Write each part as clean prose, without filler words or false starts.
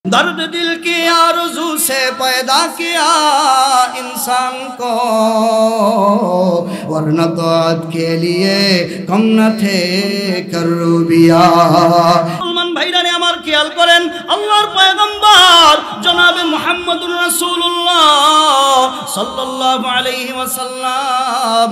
दर्द दिल की आरज़ू से पैदा किया इंसान को, वरना तौत के लिए कम न थे करूबिया। मुसलमान भाईरा ने আমার খেয়াল করেন, আল্লাহর পয়গম্বর জনাবে মুহাম্মদুর রাসূলুল্লাহ সাল্লাল্লাহু আলাইহি ওয়াসাল্লাম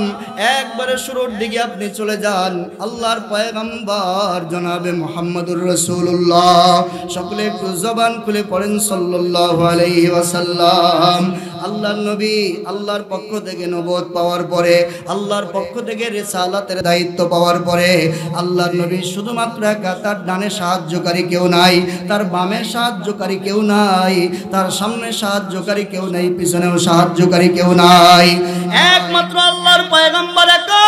একবারে শুরুর দিকে আপনি চলে যান, আল্লাহর পয়গম্বর জনাবে মুহাম্মদুর রাসূলুল্লাহ সকলে একটু জবান খুলে পড়েন সাল্লাল্লাহু আলাইহি ওয়াসাল্লাম। আল্লাহর নবী আল্লাহর পক্ষ থেকে নবুয়ত পাওয়ার পরে, আল্লাহর পক্ষ থেকে রিসালাতের দায়িত্ব পাওয়ার পরে আল্লাহর নবী শুধুমাত্র একা, তার ডানে সাহায্যকারী কেউ নাই, তার বামে সাহায্যকারী কেউ নাই, তার সামনে সাহায্যকারী কেউ নাই, পিছনেও সাহায্যকারী কেউ নাই, একমাত্র আল্লাহর পয়গম্বর একা।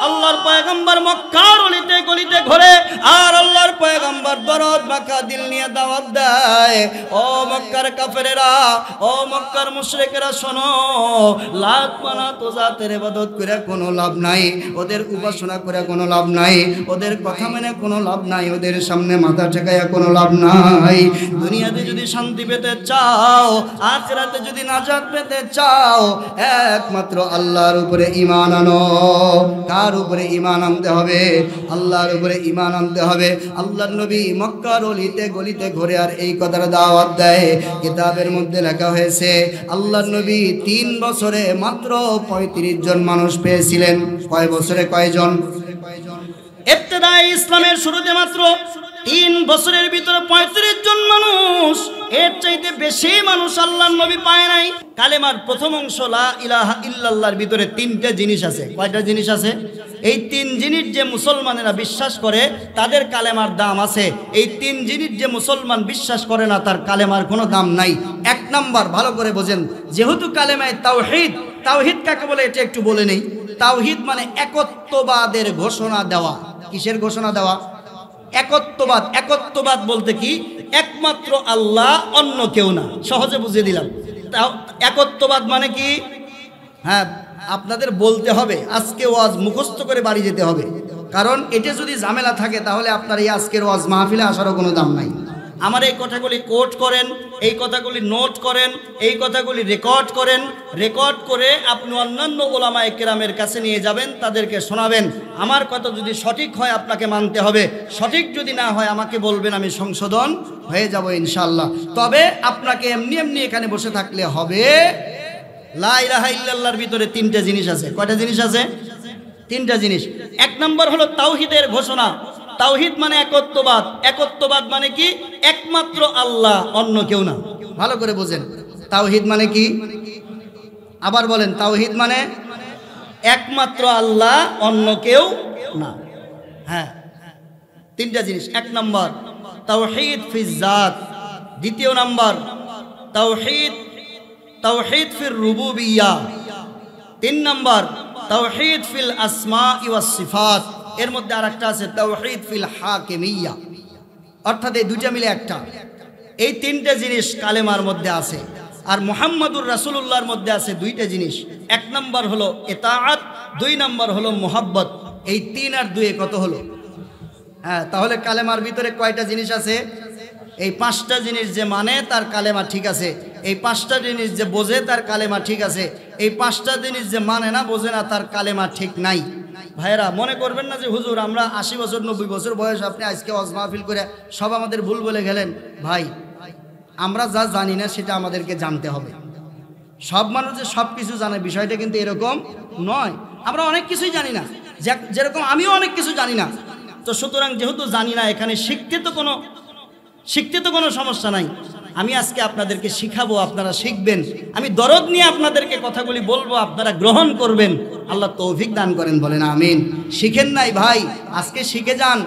আল্লাহর পয়গম্বর মক্কার অলিতে গলিতে ঘুরে আর আল্লাহর পয়গম্বর দরদ মাখা দিল নিয়ে দাওয়াত দেয়, ও মক্কার কাফেরেরা, ও মক্কার মুশরিকেরা শোনো, লাত মানাত ওযাতের ইবাদত করে কোনো লাভ নাই, ওদের উপাসনা করে কোনো লাভ নাই, ওদের কথা মেনে কোনো লাভ নাই, ওদের সামনে মাথা ঠেকাইয়া কোনো লাভ নাই। দুনিয়াতে যদি শান্তি পেতে চাও, আখিরাতে যদি নাজাত পেতে চাও, একমাত্র আল্লাহর উপরে ঈমান আনো। কার উপরে ঈমান আনতে হবে? আল্লাহর উপরে ঈমান আনতে হবে। আল্লাহর নবী মক্কার অলিতে গলিতে ঘুরে আর এই কথার দাওয়াত দেয়। কিতাবের মধ্যে লেখা হয়েছে আল্লাহর নবী 3 বছরে মাত্র 35 জন মানুষ পেয়েছিলেন। কয় বছরে কয়জন? ইবতিদাই ইসলামের শুরুতে মাত্র 3 বছরের ভিতরে 35 জন মানুষ, এর চাইতে বেশি মানুষ আল্লাহর নবী পায় নাই। কালেমার প্রথম অংশ লা ইলাহা ইল্লাল্লাহর ভিতরে 3টা জিনিস আছে। কয়টা জিনিস আছে? এই 3 জিনিস যে মুসলমানেরা বিশ্বাস করে তাদের কালেমার দাম আছে। এই 3 জিনিস যে মুসলমান বিশ্বাস করে না তার কালেমার কোনো দাম নাই। 1 নাম্বার, ভালো করে বোঝেন, যেহেতু কালেমায় তাওহীদ, তাওহীদ কাকে বলে এটা একটু বলে নেই। তাওহীদ মানে একত্ববাদের ঘোষণা দেওয়া। কিসের ঘোষণা দেওয়া? একত্ববাদ। একত্ববাদ বলতে কি? একমাত্র আল্লাহ, অন্য কেউ না। সহজে বুঝিয়ে দিলাম। একত্ববাদ মানে কি? হ্যাঁ, আপনাদের বলতে হবে, আজকে ওয়াজ মুখস্থ করে বাড়ি যেতে হবে, কারণ এটা যদি ঝামেলা থাকে তাহলে আপনার এই আজকের ওয়াজ মাহফিলে আসারও কোনো দাম নাই। আমার এই কথাগুলি কোট করেন, এই কথাগুলি নোট করেন, এই কথাগুলি রেকর্ড করেন, রেকর্ড করে আপনি অন্যান্য ওলামায়ে কেরামের কাছে নিয়ে যাবেন, তাদেরকে শোনাবেন। আমার কথা যদি সঠিক হয় আপনাকে মানতে হবে, সঠিক যদি না হয় আমাকে বলবেন, আমি সংশোধন হয়ে যাব ইনশাআল্লাহ। তবে আপনাকে এমনি এমনি এখানে বসে থাকলে হবে। লা ইলাহা ইল্লাল্লাহর ভিতরে 3টা জিনিস আছে। কয়টা জিনিস আছে? 3টা জিনিস। 1 নম্বর হলো তাওহীদের ঘোষণা। তাওহীদ মানে একত্ববাদ। একত্ববাদ মানে কি? একমাত্র আল্লাহ, অন্য কেউ না। ভালো করে বোঝেন, তাওহীদ মানে কি? আবার বলেন, তাওহীদ মানে একমাত্র আল্লাহ, অন্য কেউ না। হ্যাঁ, 3টা জিনিস। 1 নম্বর তাওহীদ ফিজ জাত। 2 নম্বর তাওহীদ ফির রুবুবিয়্যা। 3 নম্বর তাওহীদ ফিল আসমা ওয়াস সিফাত। এর মধ্যে আরেকটা আছে তাওহীদ ফিল হাকিমিয়্যা, অর্থাৎ এই 2টা মিলে একটা। এই 3টে জিনিস কালেমার মধ্যে আছে। আর মুহাম্মদুর রাসূলুল্লাহর মধ্যে আছে 2টা জিনিস। 1 নম্বর হলো ইতাআত, 2 নম্বর হলো মুহাব্বত। এই 3 আর 2 কত হলো? হ্যাঁ, তাহলে কালেমার ভিতরে কয়টা জিনিস আছে? এই 5টা জিনিস যে মানে তার কালেমা ঠিক আছে, এই 5টা জিনিস যে বোঝে তার কালেমা ঠিক আছে, এই 5টা জিনিস যে মানে না, বোঝে না, তার কালেমা ঠিক নাই। ভাইরা, মনে করবেন না যে হুজুর আমরা 80 বছর 90 বছর বয়স, আপনি আজকে ওয়াজ মাহফিল করে সব আমাদের ভুল বলে গেলেন। ভাই, আমরা যা জানি না সেটা আমাদেরকে জানতে হবে। সব মানুষ যে সব কিছু জানে বিষয়টা কিন্তু এরকম নয়। আমরা অনেক কিছুই জানি না, যেরকম আমিও অনেক কিছু জানি না। তো সুতরাং যেহেতু জানি না, এখানে শিখতে তো কোনো সমস্যা নাই। আমি আজকে আপনাদেরকে শিখাবো, আপনারা শিখবেন। আমি দরদ নিয়ে আপনাদেরকে কথাগুলি বলবো, আপনারা গ্রহণ করবেন। আল্লাহ তৌফিক দান করেন, বলেন আমিন। শিখেন নাই ভাই, আজকে শিখে যান।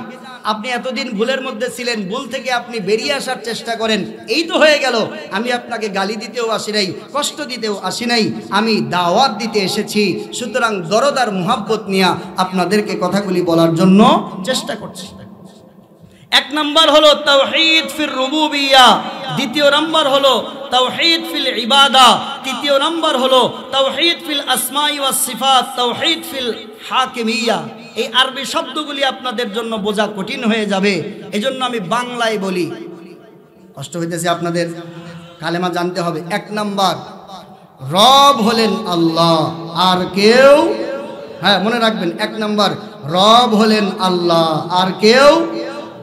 আপনি এতদিন ভুলের মধ্যে ছিলেন, ভুল থেকে আপনি বেরিয়ে আসার চেষ্টা করেন। এই তো হয়ে গেল। আমি আপনাকে গালি দিতেও আসি নাই, কষ্ট দিতেও আসি নাই, আমি দাওয়াত দিতে এসেছি। সুতরাং দরদ আর মুহাব্বত নিয়ে আপনাদেরকে কথাগুলি বলার জন্য চেষ্টা করছি। 1 নম্বর হলো তাওহীদ ফির রুবুবিয়্যা। 2 নম্বর হলো তাওহীদ ফিল ইবাদা। 3 নম্বর হলো তাওহীদ ফিল আসমা ওয়াস সিফাত, তাওহীদ ফিল হাকিমিয়্যা। এই আরবি শব্দগুলি আপনাদের জন্য বোঝা কঠিন হয়ে যাবে, এজন্য আমি বাংলায় বলি। কষ্ট হইতেছে আপনাদের, কালেমা জানতে হবে। 1 নাম্বার, রব হলেন আল্লাহ, আর কেউ, হ্যাঁ মনে রাখবেন, 1 নাম্বার রব হলেন আল্লাহ, আর কেউ,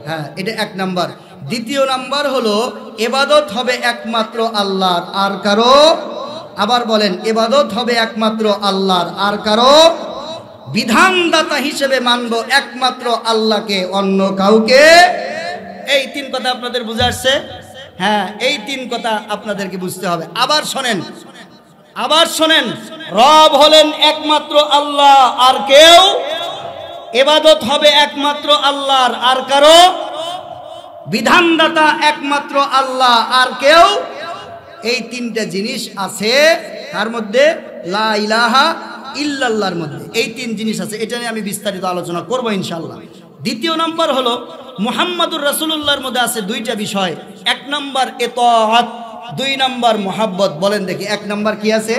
হ্যাঁ এটা 1 নাম্বার। 2য় নাম্বার হলো ইবাদত হবে একমাত্র আল্লাহর, আর কারো, আবার বলেন, ইবাদত হবে একমাত্র আল্লাহর, আর কারো, বিধানদাতা হিসেবে মানব একমাত্র আল্লাহকে, অন্য কাউকে। এই 3 কথা আপনাদের বুঝে আসছে? হ্যাঁ, এই 3 কথা আপনাদেরকে বুঝতে হবে। আবার শোনেন, আবার শোনেন, রব হলেন একমাত্র আল্লাহ, আর কেউ, ইবাদত হবে একমাত্র আল্লাহর, আর কারো, বিধানদাতা একমাত্র আল্লাহ, আর কেউ। এই 3টা জিনিস আছে তার মধ্যে, লা ইলাহা ইল্লাল্লাহর মধ্যে এই 3 জিনিস আছে। এটা নিয়ে আমি বিস্তারিত আলোচনা করব ইনশাআল্লাহ। 2য় নাম্বার হলো মুহাম্মাদুর রাসূলুল্লাহর মধ্যে আছে 2টা বিষয়। 1 নাম্বার ইতাআত, 2 নাম্বার মুহাব্বত। বলেন দেখি, 1 নাম্বার কি আছে?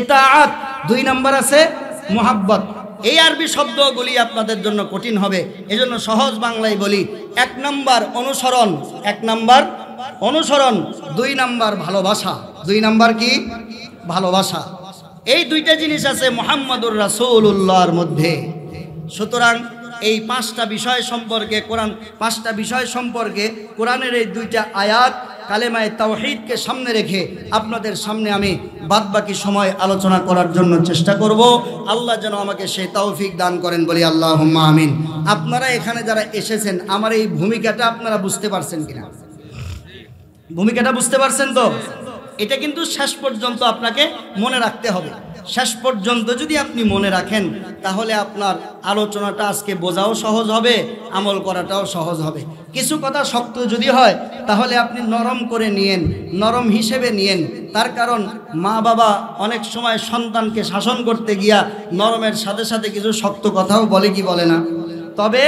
ইতাআত, 2 নাম্বার আছে মুহাব্বত। এই আরবি শব্দগুলি আপনাদের জন্য কঠিন হবে, এজন্য সহজ বাংলায় বলি। 1 নাম্বার অনুসরণ, 1 নাম্বার অনুসরণ, 2 নাম্বার ভালোবাসা। 2 নাম্বার কি? ভালোবাসা। এই 2টা জিনিস আছে মুহাম্মাদুর রাসূলুল্লাহর মধ্যে। সুতরাং এই 5টা বিষয় সম্পর্কে কোরআন, 5টা বিষয় সম্পর্কে কোরআনের এই 2টা আয়াত কালেমায়ে তাওহীদকে সামনে রেখে আপনাদের সামনে আমি বাদবাকি সময় আলোচনা করার জন্য চেষ্টা করব। আল্লাহ যেন আমাকে সেই তৌফিক দান করেন, বলি আল্লাহুম্মা আমিন। আপনারা এখানে যারা এসেছেন, আমার এই ভূমিকাটা আপনারা বুঝতে পারছেন কিনা? ভূমিকাটা বুঝতে পারছেন তো? এটা কিন্তু শেষ পর্যন্ত আপনাকে মনে রাখতে হবে। শেষ পর্যন্ত যদি আপনি মনে রাখেন, তাহলে আপনার আলোচনাটা আজকে বোঝাও সহজ হবে, আমল করাটাও সহজ হবে। কিছু কথা শক্ত যদি হয়, তাহলে আপনি নরম করে নিয়েন, নরম হিসেবে নিয়েন। তার কারণ মা বাবা অনেক সময় সন্তানকে শাসন করতে গিয়া নরমের সাথে সাথে কিছু শক্ত কথাও বলে, কি বলে না? তবে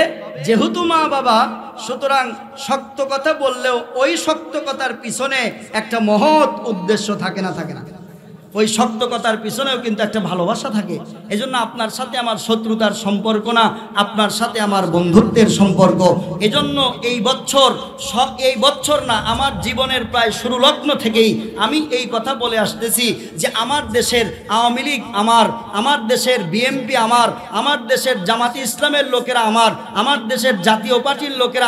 যেহেতু মা বাবা, সুতরাং শক্ত কথা বললেও ওই শক্ত কথার পিছনে একটা মহৎ উদ্দেশ্য থাকে না? থাকে না? ওই শক্ত কথার পিছনেও কিন্তু একটা ভালোবাসা থাকে। এজন্য আপনার সাথে আমার শত্রুতার সম্পর্ক না, আপনার সাথে আমার বন্ধুত্বের সম্পর্ক। এজন্য এই বছর না, আমার জীবনের প্রায় শুরু লগ্ন থেকেই আমি এই কথা বলে আসতেছি যে আমার দেশের আওয়ামী লীগ আমার দেশের বিএনপি আমার দেশের জামাতি ইসলামের লোকেরা আমার দেশের জাতীয় পার্টির লোকেরা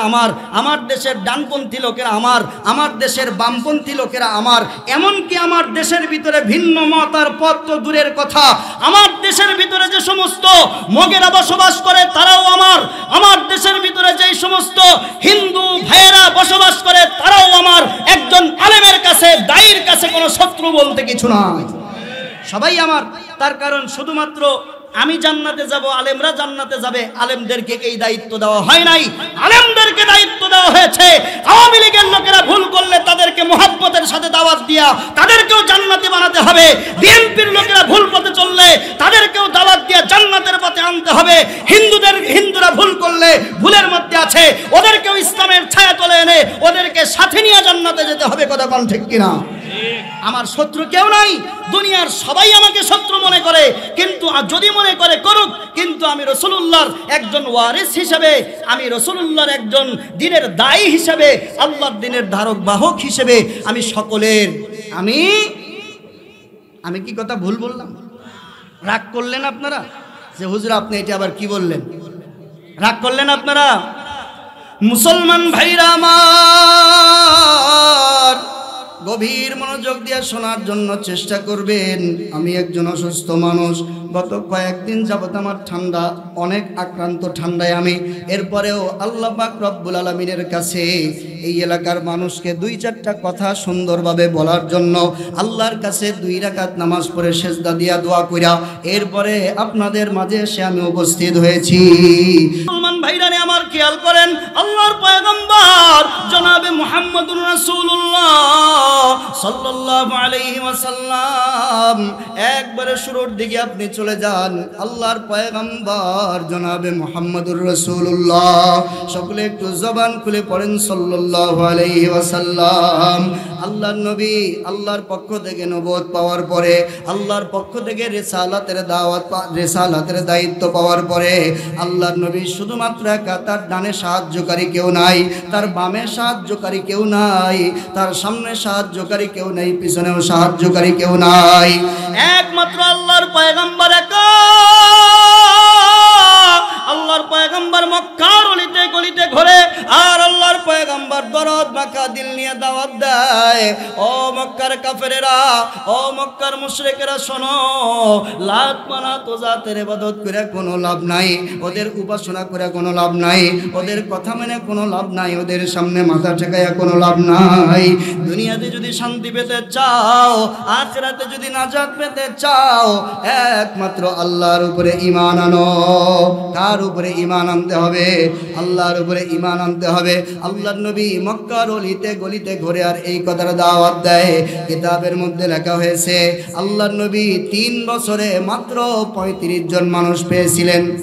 আমার দেশের ডানপন্থী লোকেরা আমার দেশের বামপন্থী লোকেরা এমনকি আমার দেশের ভিতরে ভিন্ন মতার পথ তো দূরের কথা, আমার দেশের ভিতরে যে সমস্ত মগেরা বসবাস করে তারাও আমার দেশের ভিতরে যে সমস্ত হিন্দু ভাইয়েরা বসবাস করে তারাও আমার। একজন আলেমের কাছে, দায়ীর কাছে কোনো শত্রু বলতে কিছু নয়, সবাই আমার। তার কারণ শুধুমাত্র আমি জান্নাতে যাব, আলেমরা জান্নাতে যাবে, আলেমদেরকে এই দায়িত্ব দেওয়া হয় নাই। আলেমদেরকে দায়িত্ব দেওয়া হয়েছে আওয়ামী লীগের লোকেরা ভুল করলে তাদেরকে মুহাব্বতের সাথে দাওয়াত দিয়া তাদেরকেও জান্নাতি বানাতে হবে। বিএনপির লোকেরা ভুল পথে চললে তাদেরকেও দাওয়াত দিয়া জান্নাতের পথে আনতে হবে। হিন্দুরা ভুল করলে, ভুলের মধ্যে আছে, ওদেরকেও ইসলামের ছায়া তলে এনে ওদেরকে সাথে নিয়ে জান্নাতে যেতে হবে। কথা কোন ঠিক কিনা? আমার শত্রু কেউ নাই, দুনিয়ার সবাই আমাকে শত্রু মনে করে, কিন্তু যদি মনে করে করুক, কিন্তু আমি রাসূলুল্লাহর একজন ওয়ারিস হিসেবে, আমি রাসূলুল্লাহর একজন দ্বীনের দায়ী হিসেবে, আল্লাহর দ্বীনের ধারক বাহক হিসেবে আমি সকলের, আমি কি কথা ভুল বললাম? রাগ করলেন আপনারা যে হুজুর আপনি এটা আবার কি বললেন? রাগ করলেন আপনারা? মুসলমান ভাইরা আমার, গভীর মনোযোগ দিয়ে শোনার জন্য চেষ্টা করবেন। আমি একজন অসুস্থ মানুষ, গত কয়েকদিন যাবত আমার ঠান্ডা, অনেক আক্রান্ত ঠান্ডায় আমি। এরপরেও আল্লাহ পাক রব্বুল আলামিনের কাছে এই এলাকার মানুষকে 2-4টা কথা সুন্দরভাবে বলার জন্য আল্লাহর কাছে 2 রাকাত নামাজ পড়ে সেজদা দিয়া দোয়া কইরা এরপরে আপনাদের মাঝে এসে আমি উপস্থিত হয়েছি। মুসলমান ভাইরানে আমার খেয়াল করেন, আল্লাহর পয়গম্বর জনাবে মুহাম্মদুর রাসূলুল্লাহ সাল্লাল্লাহু আলাইহি ওয়াসাল্লাম একবারে শুরুর দিকে আপনি চলে যান, আল্লাহর পয়গম্বর জনাবে মুহাম্মদুর রাসূলুল্লাহ, সকলে একটু জবান খুলে পড়েন সাল্লাল্লাহু আলাইহি ওয়াসাল্লাম। আল্লাহর নবী আল্লাহর পক্ষ থেকে নবুয়ত পাওয়ার পরে, আল্লাহর পক্ষ থেকে রিসালাতের রিসালাতের দায়িত্ব পাওয়ার পরে আল্লাহর নবী শুধুমাত্র একা, তার ডানে সাহায্যকারী কেউ নাই, তার বামে সাহায্যকারী কেউ নাই, তার সামনে সাহায্যকারী কেউ নাই, পিছনেও সাহায্যকারী কেউ নাই, একমাত্র আল্লাহর পয়গম্বর একা। আল্লাহর পয়গম্বর মক্কার অলিতে গলিতে ঘোরে, আর আল্লাহর পয়গম্বর দরদ মাখা দিল নিয়ে দাওয়াত দেয়। ও মক্কার কাফেরেরা, ও মক্কার মুশরিকেরা, শোনো, লাত মানাত ওযাতের ইবাদত করে কোনো লাভ নাই, ওদের উপাসনা করে কোনো লাভ নাই, ওদের কথা মেনে কোনো লাভ নাই, ওদের সামনে মাথা ঠেকাইয়া কোনো লাভ নাই। দুনিয়াতে যদি শান্তি পেতে চাও, আখিরাতে যদি নাজাত পেতে চাও, একমাত্র আল্লাহর উপরে ঈমান আনো। কার উপরে ঈমান আনতে হবে? আল্লাহর উপরে ঈমান আনতে হবে। আল্লাহর নবী মক্কার অলিতে গলিতে ঘুরে আর এই কথার দাওয়াত দেয়। কিতাবের মধ্যে লেখা হয়েছে আল্লাহর নবী 3 বছরে মাত্র 35 জন মানুষ পেয়েছিলেন।